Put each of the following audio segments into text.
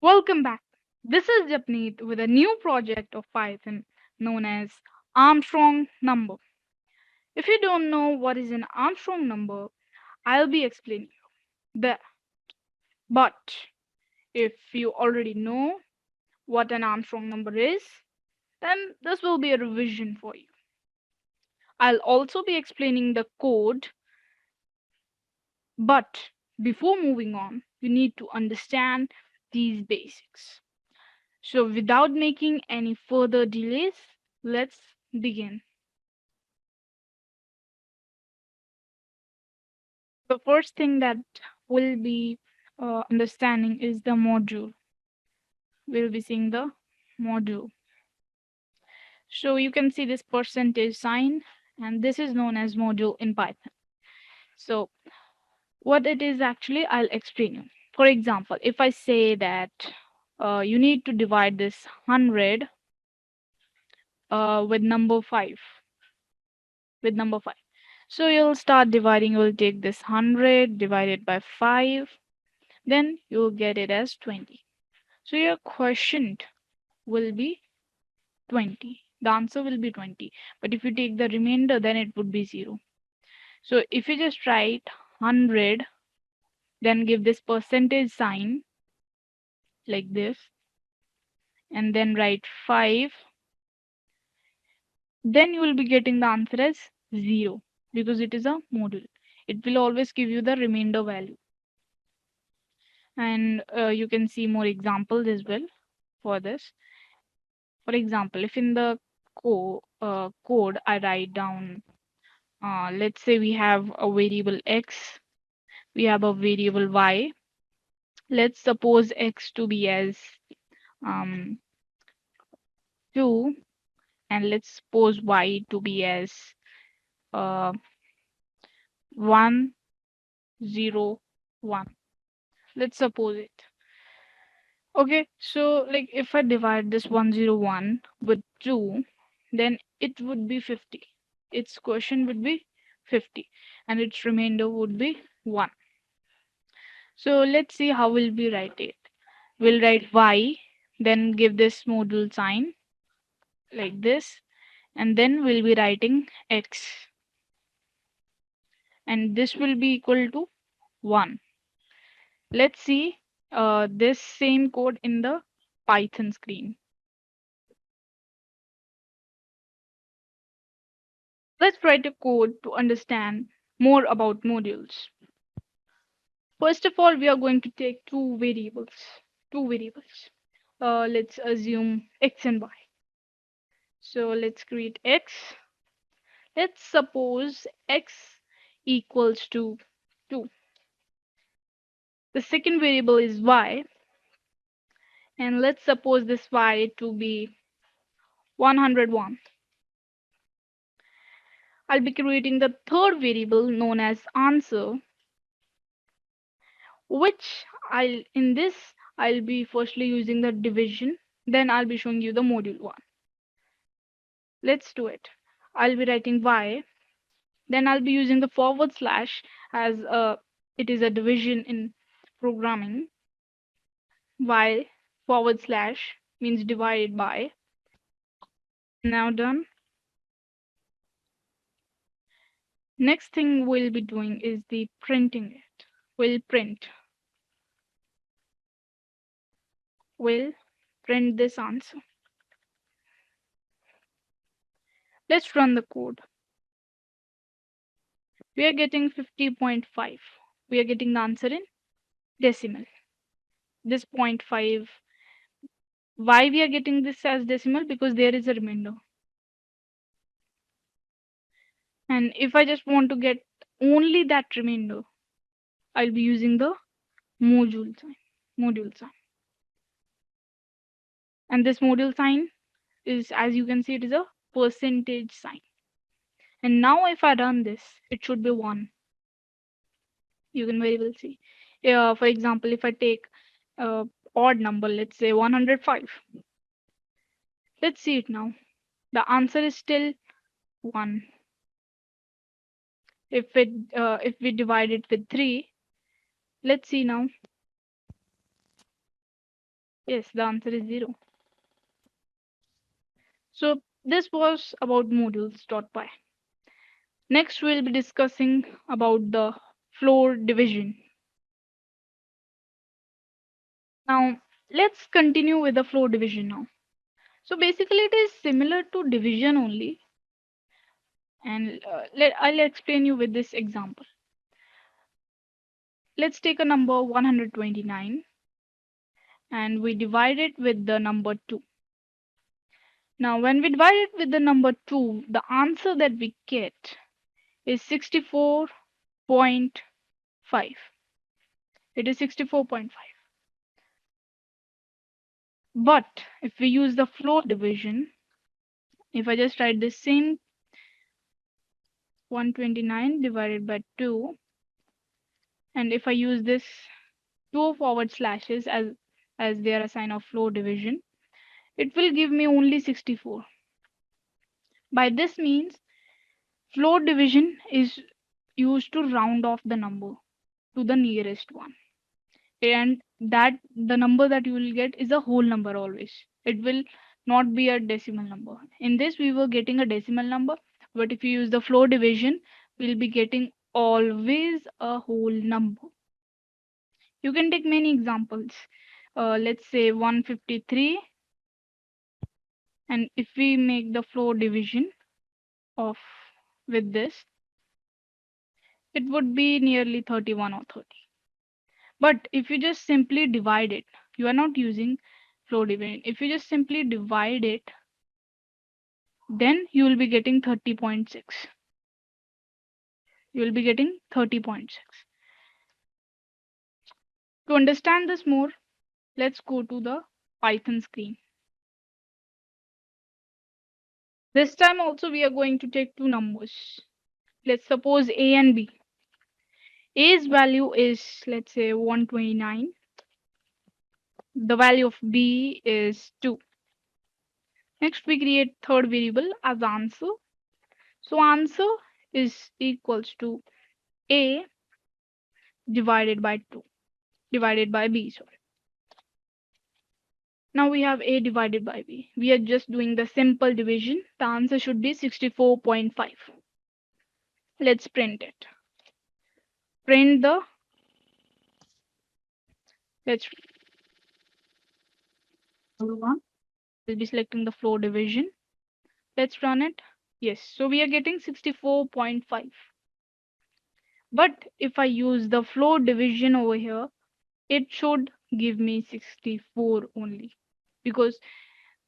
Welcome back. This is Japneet with a new project of Python known as Armstrong number. If you don't know what is an Armstrong number, I'll be explaining there. But if you already know what an Armstrong number is, then this will be a revision for you. I'll also be explaining the code, but before moving on, you need to understand these basics. So without making any further delays, let's begin. The first thing that we'll be understanding is the module. We'll be seeing the module. So you can see this percentage sign, and this is known as module in Python. So what it is actually, I'll explain you. For example, if I say that you need to divide this 100 with number 5, with number 5. So you'll start dividing, you'll take this 100 divided by 5, then you'll get it as 20. So your quotient will be 20. The answer will be 20. But if you take the remainder, then it would be 0. So if you just write 100, then give this percentage sign like this, and then write 5, then you will be getting the answer as 0 because it is a module. It will always give you the remainder value. And you can see more examples as well for this. For example, if in the code I write down, let's say we have a variable x, we have a variable y. Let's suppose x to be as um, 2, and let's suppose y to be as uh, 1, 0, 1. Let's suppose it. Okay, so like if I divide this 101 with 2, then it would be 50. Its quotient would be 50, and its remainder would be 1. So let's see how we'll be write it. We'll write y, then give this module sign like this, and then we'll be writing x, and this will be equal to 1. Let's see this same code in the Python screen. Let's write a code to understand more about modules. First of all, we are going to take two variables. Two variables. Let's assume x and y. So let's create x. Let's suppose x equals to 2. The second variable is y, and let's suppose this y to be 101. I'll be creating the third variable known as answer, which I'll be firstly using the division, then I'll be showing you the module one. Let's do it. I'll be writing y, then I'll be using the forward slash as it is a division in programming. Y forward slash means divided by. Now done. Next thing we'll be doing is the printing it. We'll print this answer. Let's run the code. We are getting 50.5. We are getting the answer in decimal. This 0.5. Why we are getting this as decimal? Because there is a remainder. And if I just want to get only that remainder, I'll be using the module sign. Module sign. And this module sign is, as you can see, it is a percentage sign. And now if I run this, it should be 1. You can very well see. For example, if I take odd number, let's say 105. Let's see it now. The answer is still 1. If we divide it with 3, let's see now. Yes, the answer is 0. So this was about modules.py. Next, we'll be discussing about the floor division. Now, let's continue with the floor division now. So basically, it is similar to division only, and I'll explain you with this example. Let's take a number 129, and we divide it with the number 2. Now, when we divide it with the number 2, the answer that we get is 64.5. It is 64.5. But if we use the floor division, if I just write the same 129 divided by 2, and if I use this 2 forward slashes as they are a sign of floor division, it will give me only 64. By this means, floor division is used to round off the number to the nearest one, and that the number that you will get is a whole number always. It will not be a decimal number. In this we were getting a decimal number, but if you use the floor division, we'll be getting always a whole number. You can take many examples. Let's say 153, and if we make the floor division of with this, it would be nearly 31 or 30. But if you just simply divide it, you are not using floor division. If you just simply divide it, then you will be getting 30.6. You will be getting 30.6. To understand this more, let's go to the Python screen. This time also we are going to take two numbers. Let's suppose A and B. A's value is, let's say, 129. The value of B is 2. Next, we create third variable as answer. So answer is equals to A divided by 2, divided by B, sorry. Now we have A divided by B. We are just doing the simple division. The answer should be 64.5. Let's print it. Print the, let's, we'll be selecting the floor division. Let's run it. Yes, so we are getting 64.5. But if I use the floor division over here, it should give me 64 only, because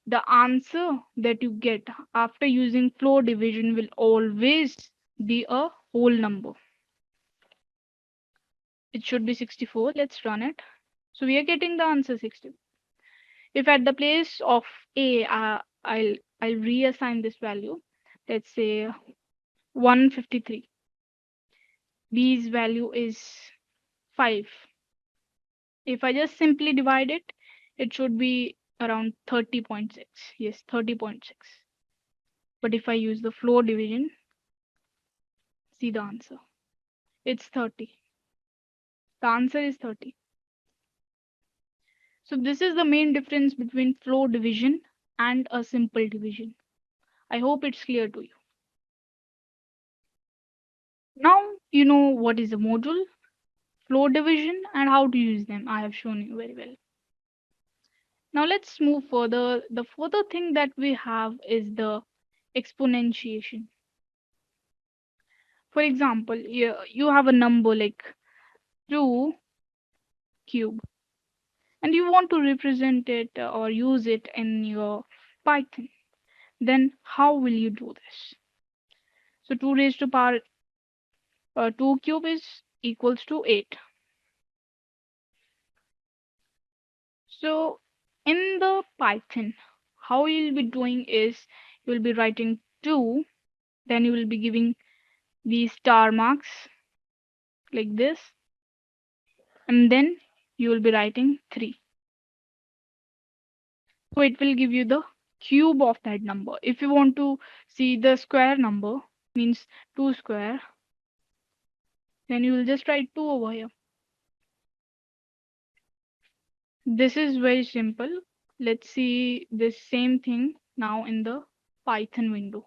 the answer that you get after using floor division will always be a whole number. It should be 64. Let's run it. So we are getting the answer 60. If at the place of A, I'll reassign this value. Let's say 153. B's value is 5. If I just simply divide it, it should be around 30.6. Yes, 30.6. But if I use the floor division, see the answer. It's 30. The answer is 30. So this is the main difference between floor division and a simple division. I hope it's clear to you. Now you know what is a module, floor division, and how to use them. I have shown you very well. Now let's move further. The further thing that we have is the exponentiation. For example, you have a number like 2 cube, and you want to represent it or use it in your Python. Then how will you do this? So 2 raised to power 2 cube is equals to 8. So in the Python, how you'll be doing is you will be writing 2, then you will be giving these star marks like this, and then you will be writing 3. So it will give you the cube of that number. If you want to see the square number, means 2 square, then you will just write 2 over here. This is very simple. Let's see this same thing now in the Python window.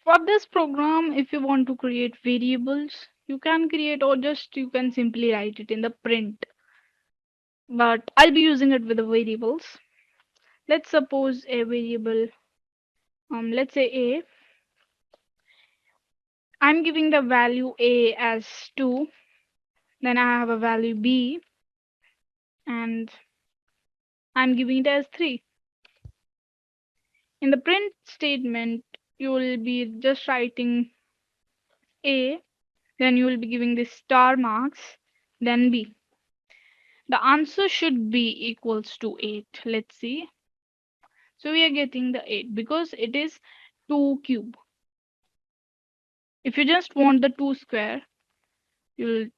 For this program, if you want to create variables, you can create, or just you can simply write it in the print. But I'll be using it with the variables. Let's suppose a variable, let's say a. I'm giving the value a as 2, then I have a value b, and I'm giving it as 3. In the print statement, you will be just writing a, then you will be giving the star marks, then b. The answer should be equals to 8. Let's see. So we are getting the 8 because it is 2 cube. If you just want the 2 square, you'll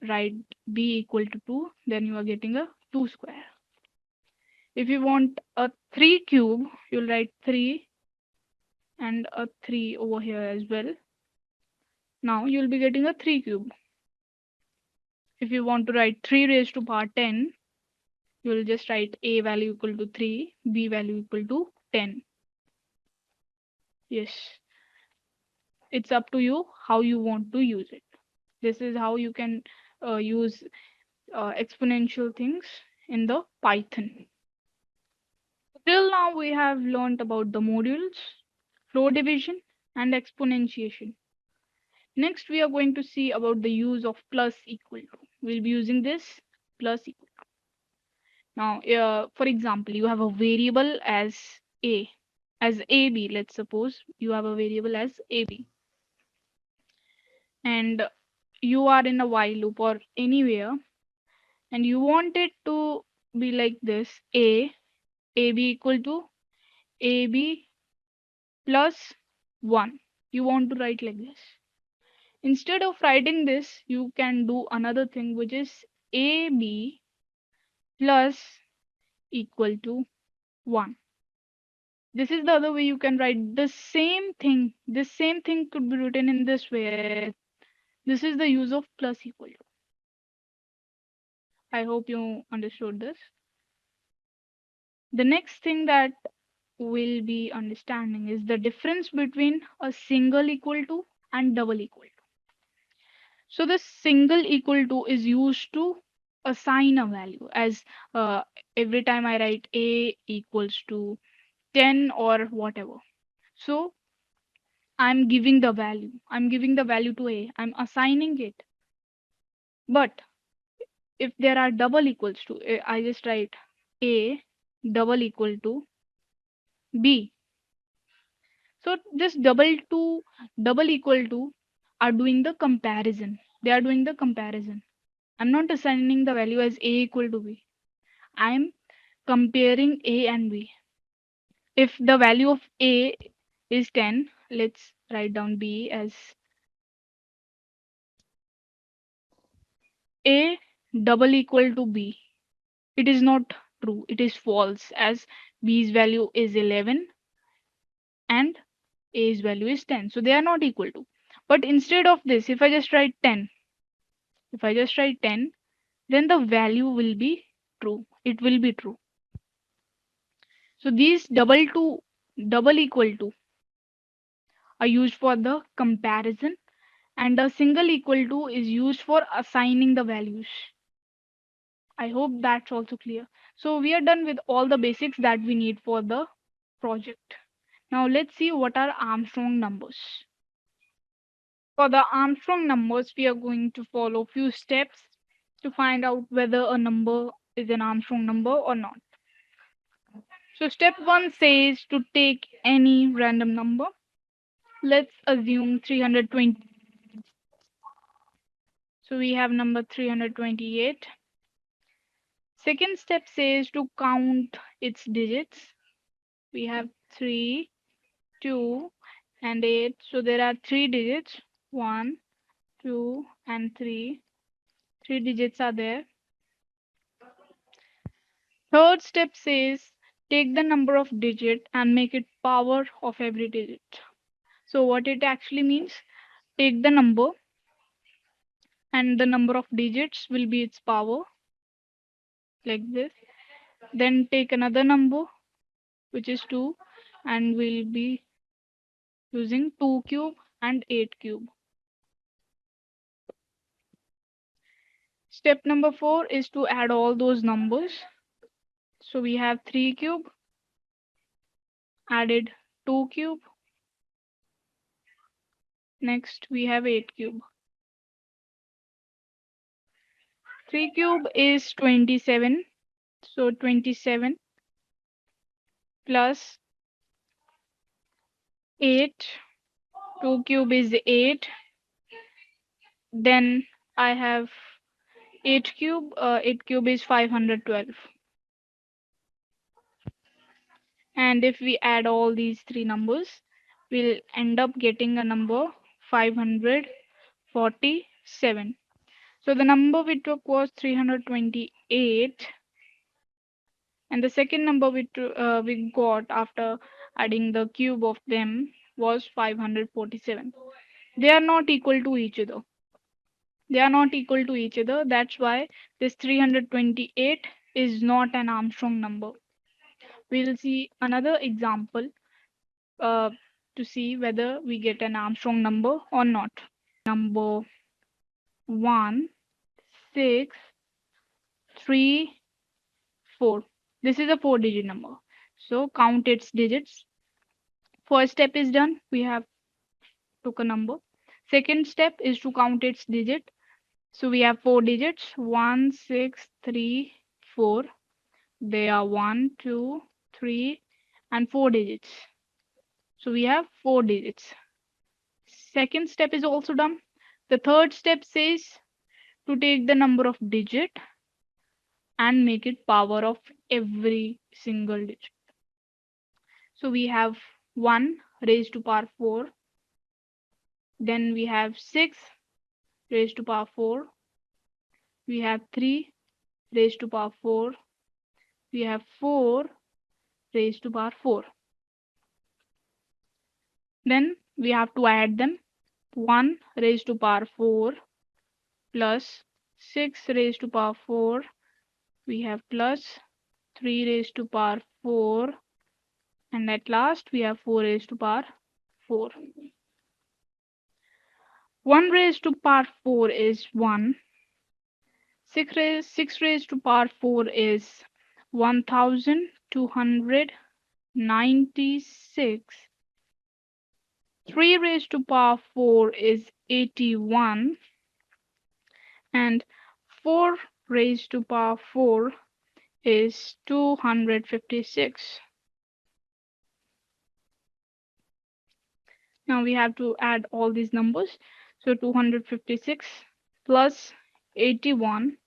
write b equal to 2, then you are getting a 2 square. If you want a 3 cube, you'll write 3 and a 3 over here as well. Now you'll be getting a 3 cube. If you want to write 3 raised to power 10, you'll just write a value equal to 3, b value equal to 10. Yes, it's up to you how you want to use it. This is how you can use exponential things in the Python. Till now, we have learned about the modules, flow division, and exponentiation. Next, we are going to see about the use of plus equal to. We'll be using this plus equal to. Now, for example, you have a variable as a, as ab. Let's suppose you have a variable as ab, and you are in a while loop or anywhere, and you want it to be like this: ab equal to ab plus 1. You want to write like this. Instead of writing this, you can do another thing, which is ab plus equal to 1. This is the other way you can write the same thing. This same thing could be written in this way. This is the use of plus equal to. I hope you understood this. The next thing that we'll be understanding is the difference between a single equal to and double equal to. So the single equal to is used to assign a value, as every time I write a equals to 10 or whatever. So I'm giving the value. I'm giving the value to a. I'm assigning it. But if there are double equals to, I just write a double equal to b. So this double equal to are doing the comparison. They are doing the comparison. I'm not assigning the value as a equal to b. I'm comparing a and b. If the value of a is 10, let's write down b as a double equal to b. It is not true. It is false, as b's value is 11 and a's value is 10. So they are not equal to. But instead of this, if I just write 10, then the value will be true. It will be true. So these double equal to are used for the comparison, and a single equal to is used for assigning the values. I hope that's also clear. So we are done with all the basics that we need for the project. Now let's see what are Armstrong numbers. For the Armstrong numbers, we are going to follow few steps to find out whether a number is an Armstrong number or not. So step 1 says to take any random number. Let's assume 320. So we have number 328. Second step says to count its digits. We have 3, 2, and 8. So there are 3 digits: 1, 2, and 3. 3 digits are there. Third step says take the number of digit and make it power of every digit. So what it actually means, take the number and the number of digits will be its power, like this. Then take another number, which is 2, and we'll be using 2 cube and 8 cube. Step number 4 is to add all those numbers. So we have 3 cube, added 2 cube, next we have 8 cube. 3 cube is 27, so 27 plus 8, 2 cube is 8, then I have 8 cube is 512. And if we add all these three numbers, we'll end up getting a number 547. So the number we took was 328, and the second number we got after adding the cube of them was 547. They are not equal to each other. They are not equal to each other. That's why this 328 is not an Armstrong number. We'll see another example uh, to see whether we get an Armstrong number or not. Number 1, 6, 3, 4. This is a 4-digit number. So count its digits. First step is done. We have took a number. Second step is to count its digit. So we have 4 digits, 1, 6, 3, 4. They are 1, 2, 3, and 4 digits. So we have 4 digits. Second step is also done. The third step says to take the number of digit and make it power of every single digit. So we have 1 raised to power 4. Then we have 6 raised to power 4. We have 3 raised to power 4. We have 4 raised to power 4. Then we have to add them. 1 raised to power 4 plus 6 raised to power 4. We have plus 3 raised to power 4. And at last we have 4 raised to power 4. 1 raised to power 4 is 1. 6 raised to power 4 is 1296. 3 raised to power 4 is 81. And 4 raised to power 4 is 256. Now we have to add all these numbers. So 256 plus 81,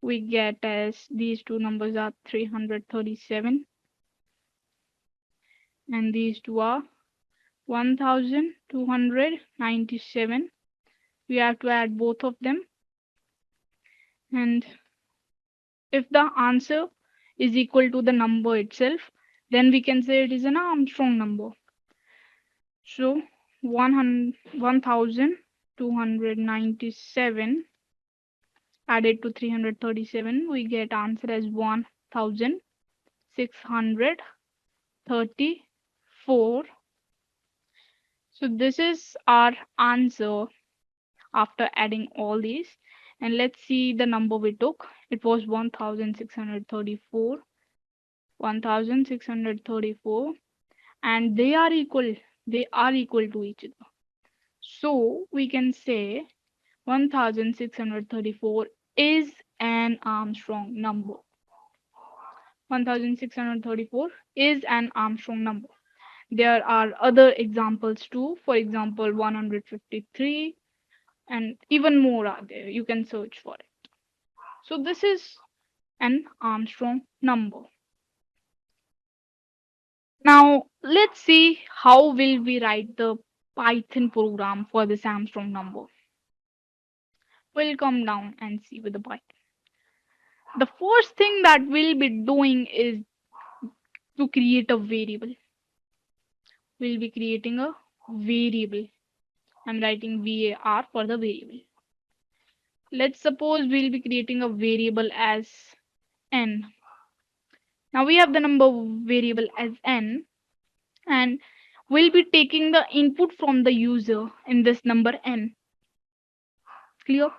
we get as these two numbers are 337, and these two are 1297. We have to add both of them, and if the answer is equal to the number itself, then we can say it is an Armstrong number. So 1297 added to 337, we get answer as 1634. So this is our answer after adding all these. And let's see the number we took. It was 1634. 1634, and they are equal. They are equal to each other. So we can say 1634 is an Armstrong number. 1634 is an Armstrong number. There are other examples too. For example, 153, and even more are there. You can search for it. So this is an Armstrong number. Now let's see how will we write the Python program for this Armstrong number. We'll come down and see with the Python. The first thing that we'll be doing is to create a variable. We'll be creating a variable. I'm writing var for the variable. let's suppose we'll be creating a variable as n. Now we have the number variable as n, and we'll be taking the input from the user in this number n. Clear?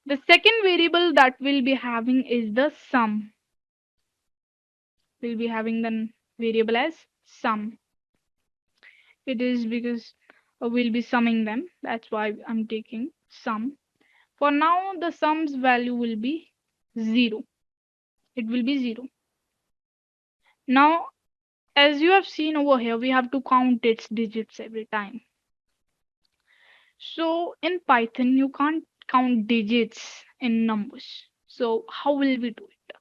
The second variable that we'll be having is the sum. We'll be having the variable as sum. It is because we'll be summing them. That's why I'm taking sum. For now, the sum's value will be 0. It will be 0. Now, as you have seen over here, we have to count its digits every time. So in Python, you can't count digits in numbers. So how will we do it?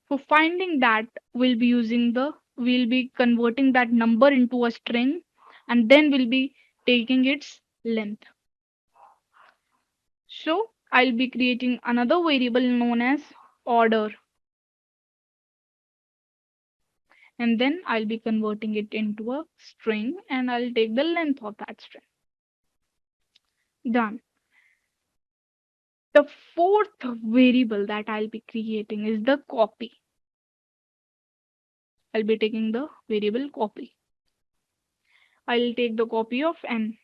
For finding that, we'll be converting that number into a string, and then we'll be taking its length. So I'll be creating another variable known as order, and then I'll be converting it into a string, and I'll take the length of that string. Done. The fourth variable that I'll be creating is the copy. I'll be taking the variable copy. I'll take the copy of n.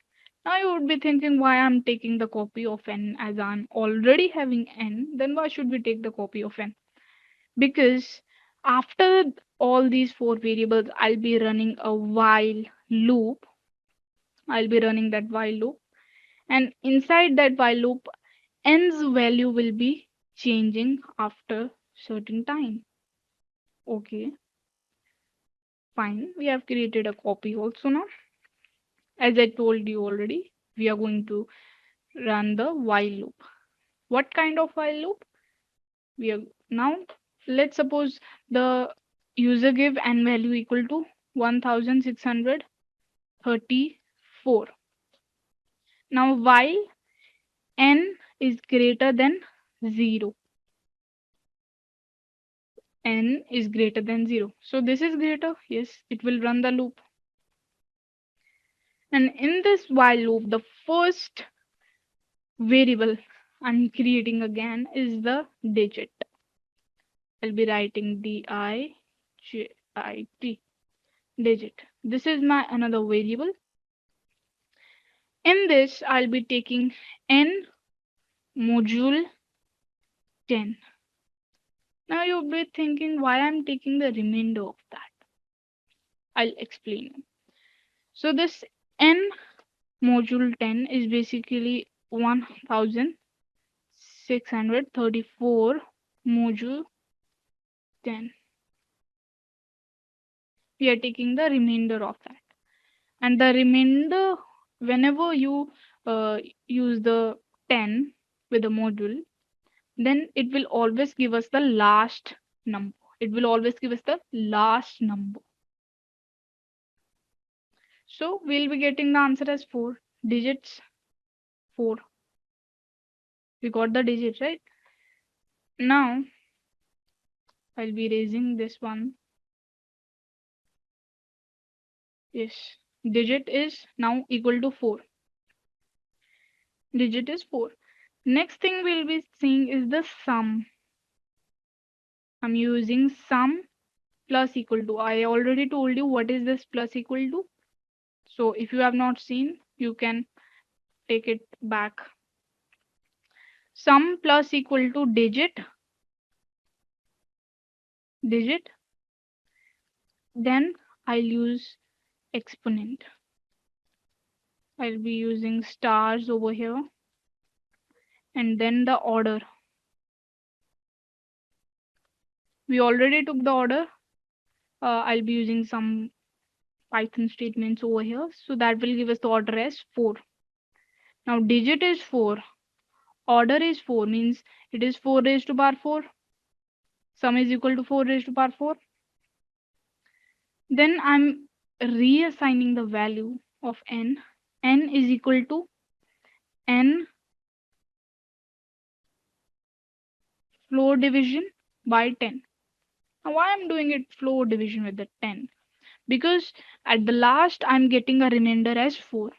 Now you would be thinking why I'm taking the copy of n, as I'm already having n, then why should we take the copy of n? Because after all these four variables, I'll be running a while loop. I'll be running that while loop, and inside that while loop, n's value will be changing after certain time. Okay, fine. We have created a copy also now. As I told you already, we are going to run the while loop. What kind of while loop? We are now, let's suppose the user give n value equal to 1634. Now while n is greater than 0, n is greater than 0, so this is greater, yes, it will run the loop. And in this while loop, the first variable I'm creating again is the digit. I'll be writing digit, digit. This is my another variable. In this, I'll be taking n module 10. Now you'll be thinking why I'm taking the remainder of that. I'll explain. So this n module 10 is basically 1634 module 10. We are taking the remainder of that. And the remainder, whenever you use the 10 with the module, then it will always give us the last number. It will always give us the last number. So we'll be getting the answer as 4 digits. 4. We got the digit, right? Now I'll be raising this one. Yes, digit is now equal to 4. Digit is 4. Next thing we'll be seeing is the sum. I'm using sum plus equal to. I already told you what is this plus equal to. So if you have not seen, you can take it back. Sum plus equal to digit, then I'll use exponent. I'll be using stars over here, and then the order. We already took the order. I'll be using some Python statements over here, so that will give us the order as 4. Now digit is 4, order is 4, means it is 4 raised to power 4. Sum is equal to 4 raised to power 4. Then I'm reassigning the value of n. N is equal to n floor division by 10. Now why I'm doing it floor division with the 10? Because at the last I'm getting a remainder as 4.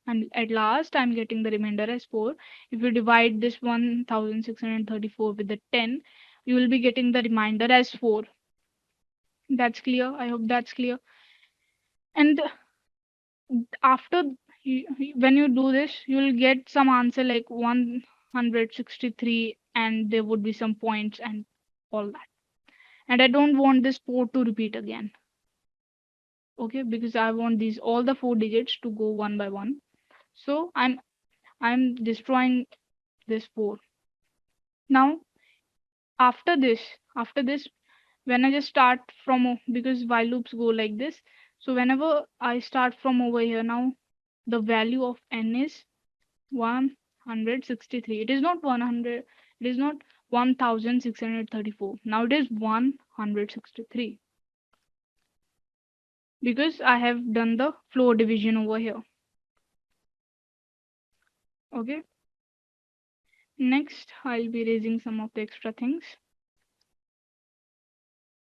and at last I'm getting the remainder as 4. If you divide this 1634 with the 10, you will be getting the remainder as 4. That's clear. I hope that's clear. And after when you do this, you will get some answer like 163, and there would be some points and all that. And I don't want this 4 to repeat again. Okay, because I want these all the 4 digits to go one by one. So I'm destroying this 4. Now after this, when I just start from, because while loops go like this, so whenever I start from over here, now the value of n is 163. It is not 100, it is not 1634. Now it is 163 because I have done the floor division over here. Okay, next I'll be raising some of the extra things.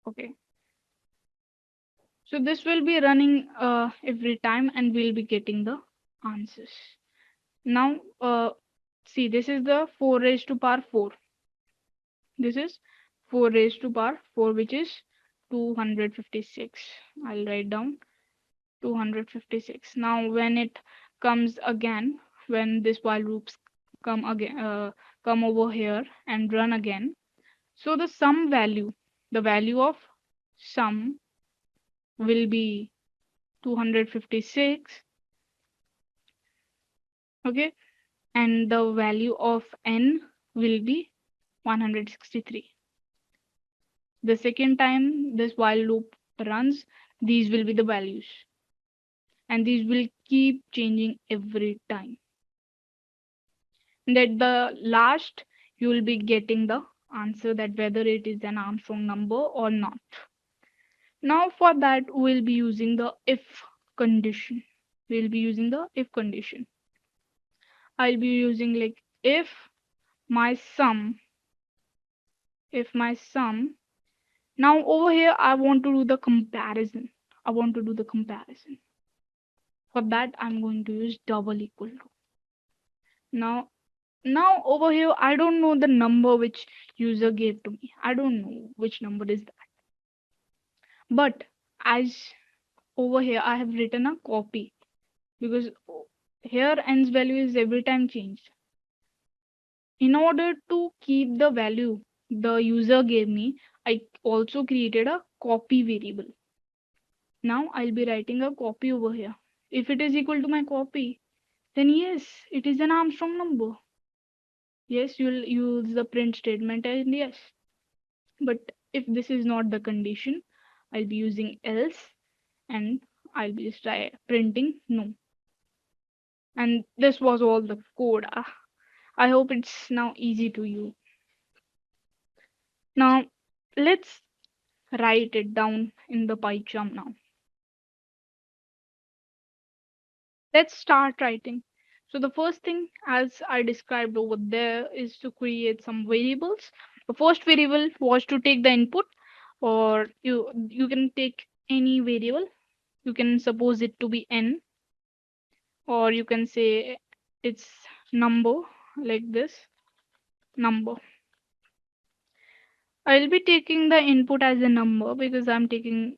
Okay, so this will be running every time and we'll be getting the answers. Now see, this is the 4 raised to power 4. This is 4 raised to power 4, which is 256. I'll write down 256. Now when it comes again, when this while loops come again, come over here and run again, so the sum value, the value of sum will be 256. Okay, and the value of n will be 163. The second time this while loop runs, these will be the values, and these will keep changing every time. And at the last, you will be getting the answer that whether it is an Armstrong number or not. Now for that, we'll be using the if condition. We'll be using the if condition. I'll be using like my sum, if my sum. Now over here, I want to do the comparison. I want to do the comparison. For that, I'm going to use double equal to. Now over here, I don't know the number which user gave to me. I don't know which number is that. But as over here, I have written a copy because here n's value is every time changed. In order to keep the value the user gave me, I also created a copy variable. Now I'll be writing a copy over here. If it is equal to my copy, then yes, it is an Armstrong number. Yes, you'll use the print statement and yes. But if this is not the condition, I'll be using else and I'll be just printing no. And this was all the code. I hope it's now easy to use. Now let's write it down in the PyCharm now. Let's start writing. So the first thing, as I described over there, is to create some variables. The first variable was to take the input, or you can take any variable. You can suppose it to be n, or you can say it's number, like this number. I'll be taking the input as a number because I'm taking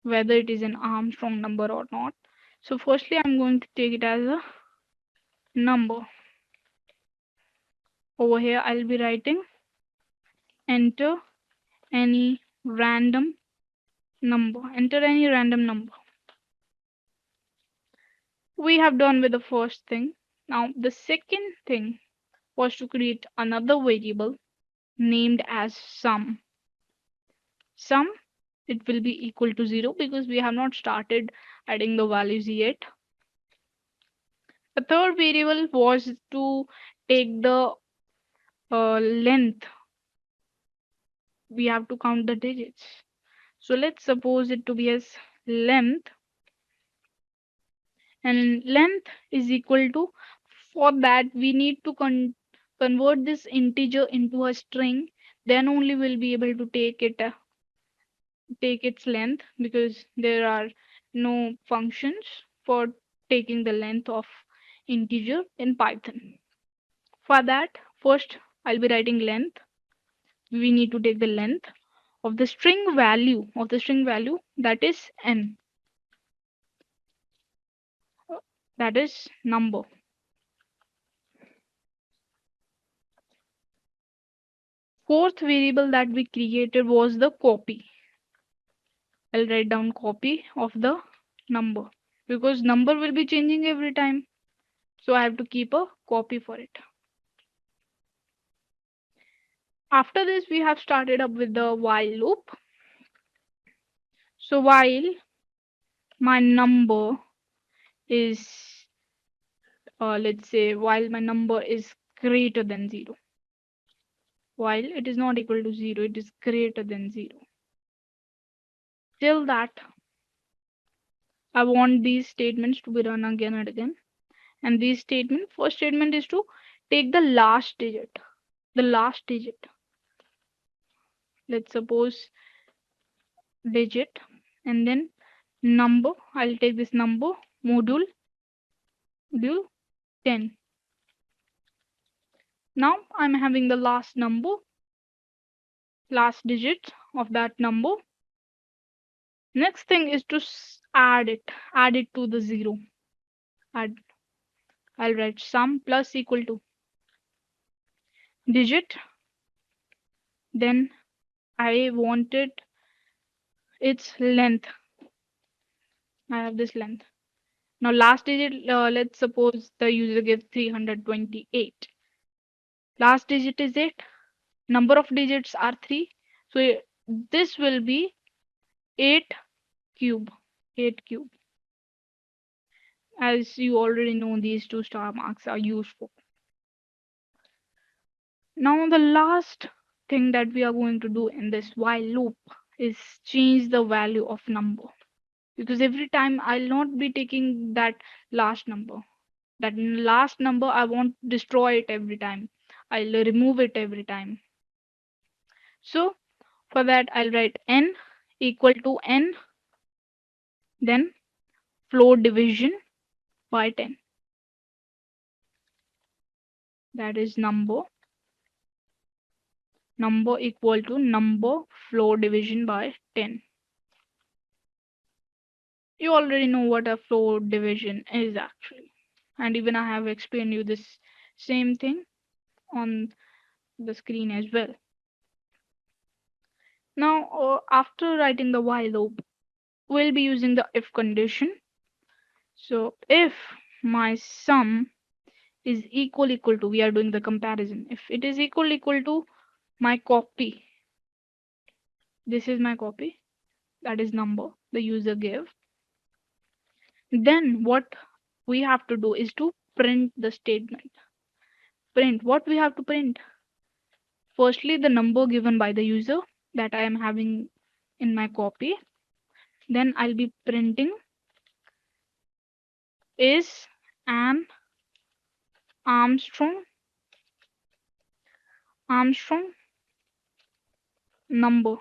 whether it is an Armstrong number or not. So firstly, I'm going to take it as a number. Over here, I'll be writing enter any random number. Enter any random number. We have done with the first thing. Now, the second thing was to create another variable named as sum. Sum, it will be equal to 0 because we have not started adding the values yet. The third variable was to take the length. We have to count the digits. So let's suppose it to be as length, and length is equal to, for that we need to convert this integer into a string, then only we'll be able to take its length, because there are no functions for taking the length of integer in Python. For that, first I'll be writing length. We need to take the length of the string value, that is n, that is number. Fourth variable that we created was the copy. I'll write down copy of the number because number will be changing every time. So I have to keep a copy for it. After this, we have started up with the while loop. So while my number is, let's say, while my number is greater than 0, while it is not equal to 0, it is greater than 0. Till that, I want these statements to be run again and again. And these statement, first statement is to take the last digit. The last digit. Let's suppose digit and then number. I'll take this number module 10. Now I'm having the last number, last digit of that number. Next thing is to add it to the 0. Add. I'll write sum plus equal to digit. Then I wanted its length. I have this length. Now last digit, let's suppose the user gives 328. Last digit is 8. Number of digits are 3. So this will be 8 cube. 8 cube. As you already know, these two star marks are useful. Now the last thing that we are going to do in this while loop is change the value of number. Because every time I'll not be taking that last number. That last number I won't destroy it every time. I'll remove it every time. So for that I'll write n equal to n, then float division by 10. That is number equal to number float division by 10. You already know what a float division is actually. And even I have explained you this same thing on the screen as well. Now, after writing the while loop, we'll be using the if condition. So if my sum is equal to, we are doing the comparison. If it is equal to my copy, this is my copy, that is number the user gave, then what we have to do is to print the statement. Print what we have to print? Firstly, the number given by the user that I am having in my copy. Then I'll be printing is an Armstrong number.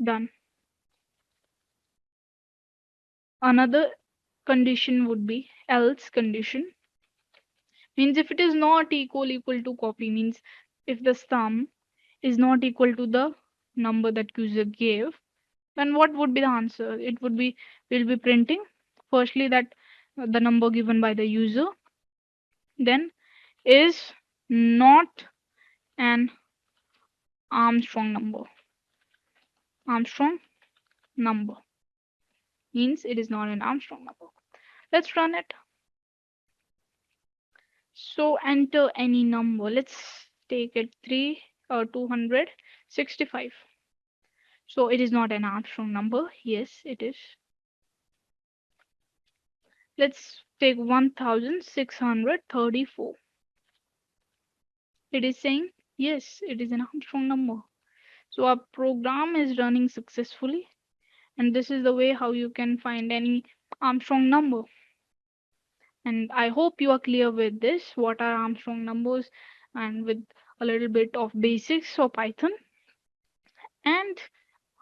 Done. Another condition would be else condition. Means if it is not equal to copy, means if the sum is not equal to the number that user gave, then what would be the answer? It would be, we'll be printing firstly that the number given by the user, then is not an Armstrong number. Armstrong number means it is not an Armstrong number. Let's run it. So enter any number. Let's take it 265. So it is not an Armstrong number. Yes, it is. Let's take 1634. It is saying yes, it is an Armstrong number. So our program is running successfully, and this is the way how you can find any Armstrong number. And I hope you are clear with this, what are Armstrong numbers, and with a little bit of basics of Python. And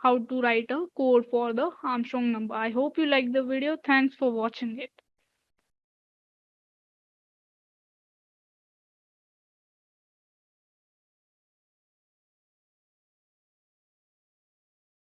how to write a code for the Armstrong number. I hope you liked the video. Thanks for watching it.